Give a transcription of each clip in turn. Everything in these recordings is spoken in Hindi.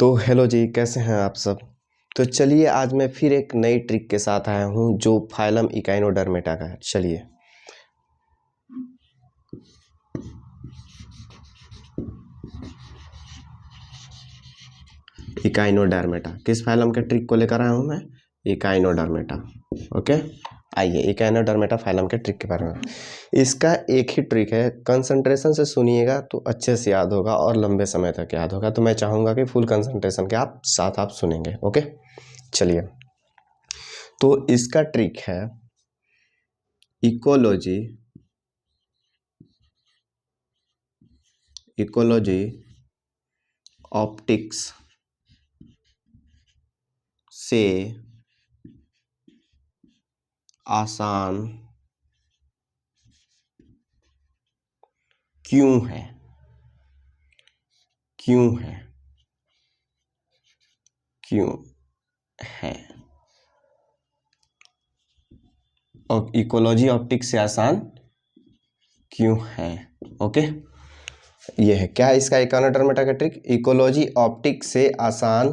तो हेलो जी, कैसे हैं आप सब। तो चलिए आज मैं फिर एक नई ट्रिक के साथ आया हूं जो फाइलम इकाइनोडर्मेटा का है। चलिए इकाइनोडर्मेटा किस फाइलम के ट्रिक को लेकर आया हूं मैं, इकाइनोडर्मेटा। ओके, आइए इकाइनोडर्मेटा फाइलम के ट्रिक के बारे में। इसका एक ही ट्रिक है, कंसंट्रेशन से सुनिएगा तो अच्छे से याद होगा और लंबे समय तक याद होगा। तो मैं चाहूँगा कि फुल कंसंट्रेशन के साथ आप सुनेंगे। ओके चलिए, तो इसका ट्रिक है इकोलॉजी ऑप्टिक्स से आसान क्यों है। और इकोलॉजी ऑप्टिक्स से आसान क्यों है। ओके, ये है क्या इसका इकाइनोडर्मेटा का ट्रिक, इकोलॉजी ऑप्टिक्स से आसान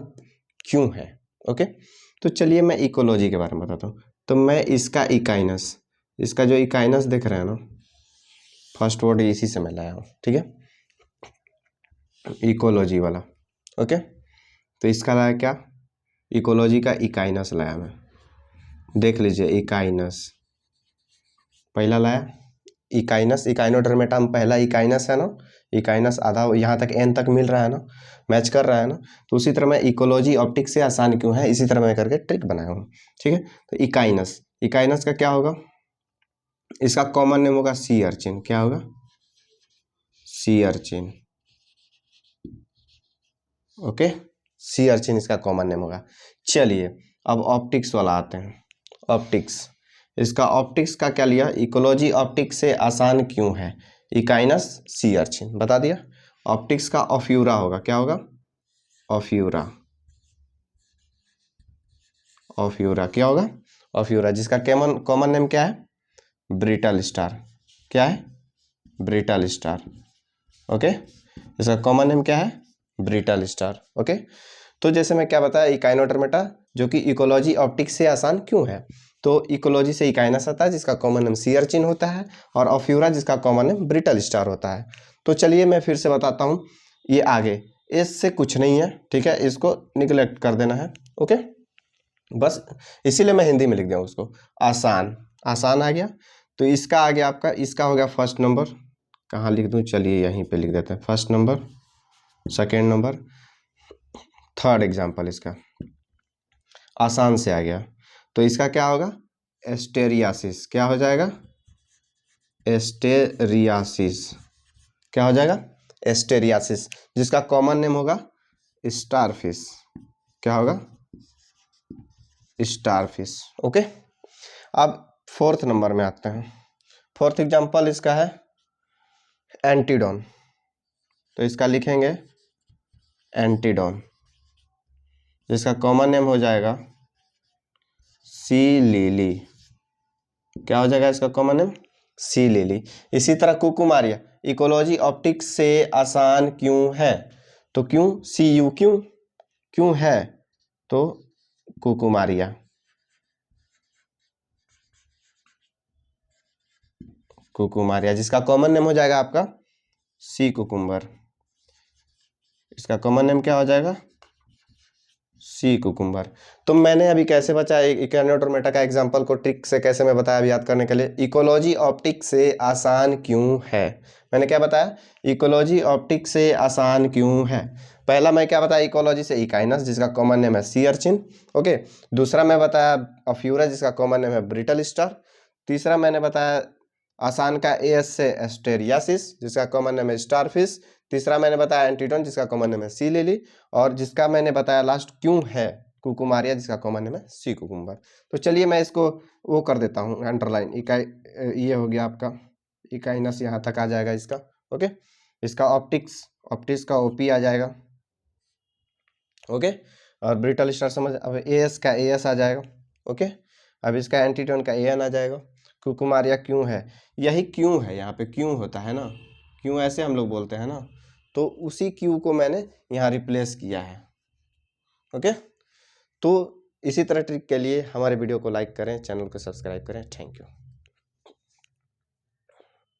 क्यों है। ओके, तो चलिए मैं इकोलॉजी के बारे में बताता हूँ। तो मैं इसका इकाइनस, इसका जो इकाइनस देख रहे हैं ना, फर्स्ट वर्ड इसी से मैं लाया हूँ। ठीक है, इकोलॉजी वाला। ओके, तो इसका लाया क्या, इकोलॉजी का इकाइनस लाया मैं। देख लीजिए इकाइनस पहला लाया, इकाइनस इकाइनोडर्मेटा में पहला इकाइनस है ना, इकाइनस आधा यहाँ तक एन तक मिल रहा है ना, मैच कर रहा है ना। तो उसी तरह मैं इकोलॉजी ऑप्टिक्स से आसान क्यों है, इसी तरह मैं करके ट्रिक बनाया हूँ। ठीक है, तो इकाइनस का क्या होगा, इसका कॉमन नेम होगा सी अर्चिन। क्या होगा, sea urchin. Okay, sea urchin इसका कॉमन नेम होगा। चलिए अब ऑप्टिक्स वाला आते हैं। ऑप्टिक्स, इसका ऑप्टिक्स का क्या लिया, इकोलॉजी ऑप्टिक्स से आसान क्यों है, इकाइनस सी अर्चिन बता दिया। ऑप्टिक्स का ऑफ्यूरा होगा, क्या होगा, ऑफ्यूरा क्या होगा, ऑफ्यूरा, जिसका कॉमन नेम क्या है, ब्रिटल स्टार। क्या है, ब्रिटल स्टार। ओके, इसका कॉमन नेम क्या है, ब्रिटल स्टार। ओके, तो जैसे मैं क्या बताया, इकाइनोडर्मेटा जो कि इकोलॉजी ऑप्टिक्स से आसान क्यों है। तो इकोलॉजी से इकाइनस आता है जिसका कॉमन नेम सी अर्चिन होता है, और ऑफ्यूरा जिसका कॉमन नेम ब्रिटल स्टार होता है। तो चलिए मैं फिर से बताता हूँ, ये आगे इससे कुछ नहीं है। ठीक है, इसको निगलेक्ट कर देना है। ओके, बस इसीलिए मैं हिंदी में लिख दिया उसको, आसान आ गया। तो इसका आ गया आपका, इसका हो गया फर्स्ट नंबर। कहाँ लिख दूँ, चलिए यहीं पे लिख देते हैं, first number, second number, third example इसका आसान से आ गया। तो इसका क्या होगा, एस्टेरियासिस। क्या हो जाएगा, एस्टेरियासिस। क्या हो जाएगा, एस्टेरियासिस, जिसका कॉमन नेम होगा स्टारफिश। क्या होगा, स्टारफिश। ओके, अब फोर्थ नंबर में आते हैं। फोर्थ एग्जाम्पल इसका है एंटीडोन। तो इसका लिखेंगे एंटीडोन, जिसका कॉमन नेम हो जाएगा सी लिली। क्या हो जाएगा इसका कॉमन नेम, सी लिली। इसी तरह कुकुमारिया, इकोलॉजी ऑप्टिक्स से आसान क्यों है, तो क्यों सी यू, क्यों है, तो कुकुमारिया। जिसका कॉमन नेम हो जाएगा आपका सी कुकुम्बर। इसका कॉमन नेम क्या हो जाएगा, सी कुकुम्बर। तो मैंने अभी कैसे बचा, इकाइनोडर्मेटा का एग्जांपल को ट्रिक से कैसे मैं बताया अभी याद करने के लिए, इकोलॉजी ऑप्टिक्स से आसान क्यों है। मैंने क्या बताया, इकोलॉजी ऑप्टिक्स से आसान क्यों है। पहला मैं क्या बताया, इकोलॉजी से इकाइनस जिसका कॉमन नेम है सी अर्चिन। ओके, दूसरा मैं बताया ऑफ्यूरा जिसका कॉमन नेम है ब्रिटल स्टार। तीसरा मैंने बताया आसान का एस से एस्टेरियासिस जिसका कॉमन नेम है स्टारफिश। तीसरा मैंने बताया एंटीडोन जिसका कॉमन नेम है सी लिली। और जिसका मैंने बताया लास्ट क्यों है, कुकुमारिया जिसका कॉमन नेम है सी कुकुम्बर। तो चलिए मैं इसको वो कर देता हूँ अंडरलाइन, ये हो गया आपका इकाइनस, यहाँ तक आ जाएगा इसका। ओके, इसका ऑप्टिक्स का ओपी आ जाएगा। ओके, और ब्रिटल स्टार समझ, अब एएस का एएस आ जाएगा। ओके, अब इसका एंटीटोन का एन आ जाएगा। कुकुमारिया क्यों है, यही क्यों है, यहाँ पे क्यों होता है ना, क्यों ऐसे हम लोग बोलते हैं ना, तो उसी क्यू को मैंने यहाँ रिप्लेस किया है। ओके, तो इसी तरह ट्रिक के लिए हमारे वीडियो को लाइक करें, चैनल को सब्सक्राइब करें। Thank you.